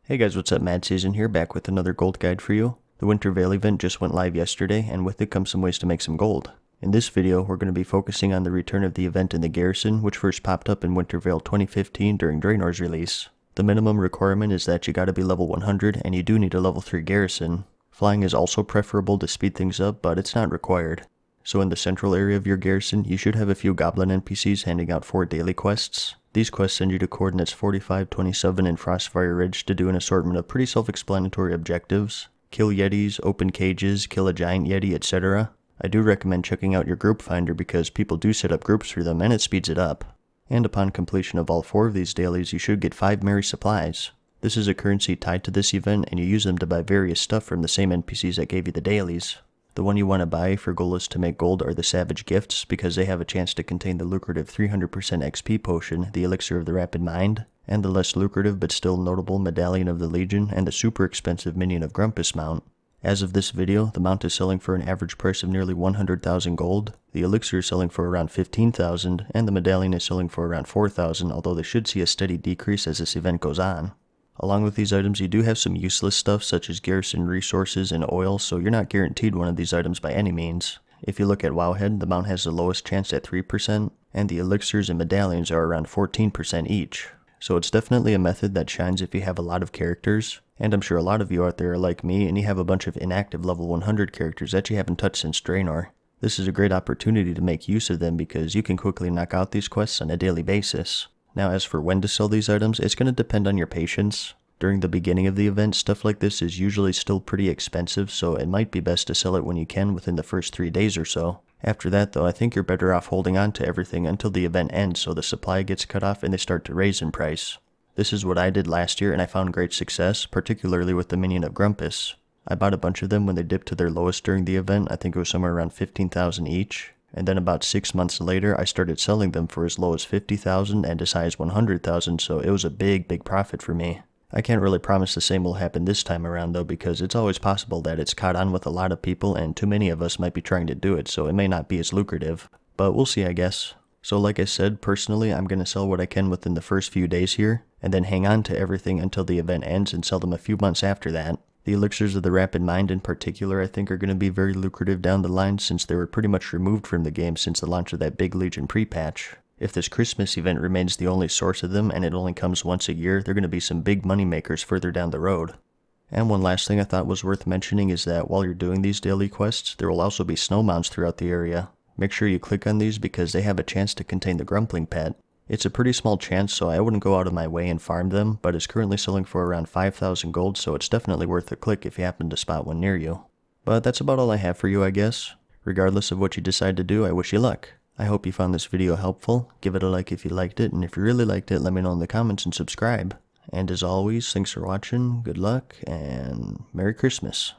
Hey guys, what's up? MadSeason here, back with another gold guide for you. The Winter Veil event just went live yesterday, and with it comes some ways to make some gold. In this video, we're going to be focusing on the return of the event in the Garrison, which first popped up in Winter Veil 2015 during Draenor's release. The minimum requirement is that you gotta be level 100, and you do need a level 3 Garrison. Flying is also preferable to speed things up, but it's not required. So in the central area of your garrison, you should have a few goblin NPCs handing out 4 daily quests. These quests send you to coordinates 45, 27, and Frostfire Ridge to do an assortment of pretty self-explanatory objectives. Kill Yetis, open cages, kill a giant Yeti, etc. I do recommend checking out your group finder because people do set up groups for them and it speeds it up. And upon completion of all 4 of these dailies, you should get 5 merry supplies. This is a currency tied to this event, and you use them to buy various stuff from the same NPCs that gave you the dailies. The one you want to buy if your goal is to make gold are the Savage Gifts, because they have a chance to contain the lucrative 300% XP potion, the Elixir of the Rapid Mind, and the less lucrative but still notable Medallion of the Legion, and the super expensive Minion of Grumpus mount. As of this video, the mount is selling for an average price of nearly 100,000 gold, the Elixir is selling for around 15,000, and the Medallion is selling for around 4,000, although they should see a steady decrease as this event goes on. Along with these items, you do have some useless stuff such as garrison resources and oil, so you're not guaranteed one of these items by any means. If you look at Wowhead, the mount has the lowest chance at 3%, and the elixirs and medallions are around 14% each. So it's definitely a method that shines if you have a lot of characters, and I'm sure a lot of you out there are like me and you have a bunch of inactive level 100 characters that you haven't touched since Draenor. This is a great opportunity to make use of them because you can quickly knock out these quests on a daily basis. Now as for when to sell these items, it's going to depend on your patience. During the beginning of the event, stuff like this is usually still pretty expensive, so it might be best to sell it when you can within the first 3 days or so. After that though, I think you're better off holding on to everything until the event ends so the supply gets cut off and they start to raise in price. This is what I did last year and I found great success, particularly with the Minion of Grumpus. I bought a bunch of them when they dipped to their lowest during the event. I think it was somewhere around 15,000 each. And then about 6 months later, I started selling them for as low as 50,000 and as high as 100,000, so it was a big profit for me. I can't really promise the same will happen this time around though, because it's always possible that it's caught on with a lot of people and too many of us might be trying to do it, so it may not be as lucrative. But we'll see, I guess. So like I said, personally I'm going to sell what I can within the first few days here, and then hang on to everything until the event ends and sell them a few months after that. The elixirs of the Rapid Mind in particular I think are going to be very lucrative down the line since they were pretty much removed from the game since the launch of that big Legion pre-patch. If this Christmas event remains the only source of them and it only comes once a year, they're going to be some big money makers further down the road. And one last thing I thought was worth mentioning is that while you're doing these daily quests, there will also be snow mounds throughout the area. Make sure you click on these because they have a chance to contain the Grumpling pet. It's a pretty small chance, so I wouldn't go out of my way and farm them, but it's currently selling for around 5,000 gold, so it's definitely worth a click if you happen to spot one near you. But that's about all I have for you, I guess. Regardless of what you decide to do, I wish you luck. I hope you found this video helpful. Give it a like if you liked it, and if you really liked it, let me know in the comments and subscribe. And as always, thanks for watching, good luck, and Merry Christmas.